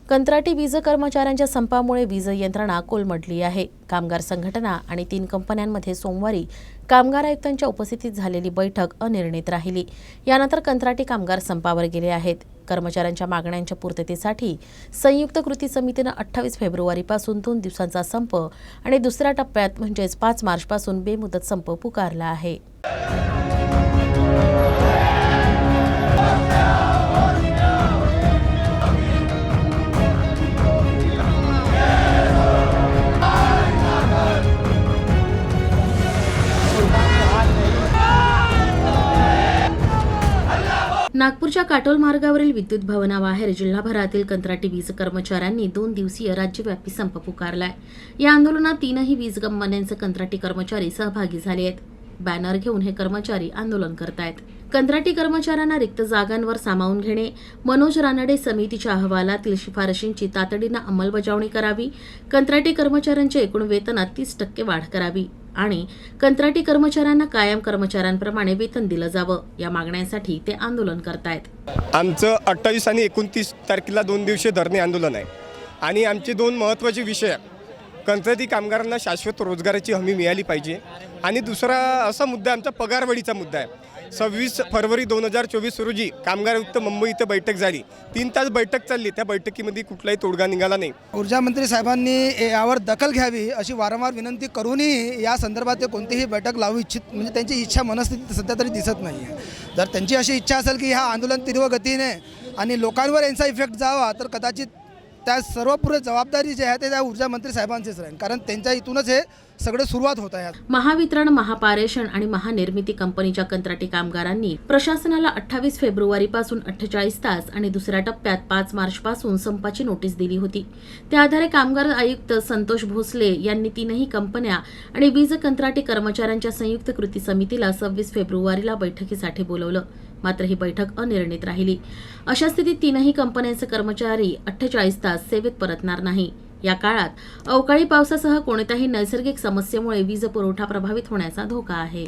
कंत्राटी वीज कर्मचाऱ्यांच्या संपामुळे वीज यंत्रणा कोलमडली आहे। कामगार संघटना आणि 3 कंपन्यांमध्ये सोमवारी कामगार आयुक्तांच्या उपस्थितीत झालेली बैठक अनिर्णित राहिली। यानंतर कंत्राटी कामगार संपावर गेले आहेत। कर्मचाऱ्यांच्या मागण्यांच्या पूर्ततेसाठी संयुक्त कृती समितीने 28 फेब्रुवारीपासून 2 दिवसांचा संप आणि दुसऱ्या टप्प्यात म्हणजेच 5 मार्चपासून बेमुदत संप पुकारला आहे। नागपूरच्या काटोल मार्गावरील विद्युत भवनाबाहेर जिल्हाभरातील कंत्राटी वीज कर्मचाऱ्यांनी 2 दिवसीय राज्यव्यापी संप पुकारलाय। या आंदोलनात 3ही वीज कंपन्यांचे कंत्राटी कर्मचारी सहभागी झाले आहेत। बॅनर घेऊन हे कर्मचारी आंदोलन करतायत। कंत्राटी कर्मचाऱ्यांना रिक्त जागांवर सामावून घेणे, मनोज रानडे समितीच्या अहवालातील शिफारशींची तातडीने अंमलबजावणी करावी, कंत्राटी कर्मचाऱ्यांच्या एकूण वेतनात 30% वाढ करावी आणि कंत्राटी कर्मचाऱ्यांना कायम कर्मचाऱ्यांप्रमाणे वेतन दिलं जावं, या मागण्यांसाठी ते आंदोलन करतायत। आमचं 28 आणि 29 तारखेला 2 दिवसीय धरणे आंदोलन आहे आणि आमचे 2 महत्त्वाचे विषय, कंत्राटी कामगारांना शाश्वत रोजगाराची हमी मिळाली पाहिजे आणि दुसरा असा मुद्दा आमचा पगारवाढीचा मुद्दा आहे। 26 फरवरी 2024 रोजी कामगार आयुक्त मुंबई इथं बैठक झाली। 3 तास बैठक चालली। त्या बैठकीमध्ये कुठलाही तोडगा निघाला नाही। ऊर्जा मंत्री साहेबांनी यावर दखल घ्यावी अशी वारंवार विनंती करूनही या संदर्भात ते कोणतीही बैठक लावू इच्छित म्हणजे त्यांची इच्छा मनस्थिती सध्या तरी दिसत नाही आहे। जर त्यांची अशी इच्छा असेल की हा आंदोलन तीव्र गतीने आणि लोकांवर यांचा इफेक्ट जावा तर कदाचित त्या सर्व पूर्ण जबाबदारी जी आहे ते त्या ऊर्जा मंत्री साहेबांचीच राहील, कारण त्यांच्या इथूनच हे सगळे सुरुवात होत आहे। महावितरण, महापारेषण आणि महानिर्मिती कंपनीच्या कंत्राटी कामगारांनी प्रशासनाला 28 फेब्रुवारीपासून 48 तास आणि दुसऱ्या टप्प्यात 5 मार्चपासून संपाची नोटीस दिली होती। त्या आधारे कामगार आयुक्त संतोष भोसले यांनी 3ही कंपन्या आणि वीज कंत्राटी कर्मचाऱ्यांच्या संयुक्त कृती समितीला 26 फेब्रुवारीला बैठकीसाठी बोलवलं। मात्र ही बैठक अनिर्णित राहिली। अशा स्थितीत 3ही कंपन्यांचे कर्मचारी 48 तास सेवेत परतणार नाही। या काळात अवकाळी पावसासह कोणत्याही नैसर्गिक समस्येमुळे वीज पुरवठा प्रभावित होण्याचा धोका आहे।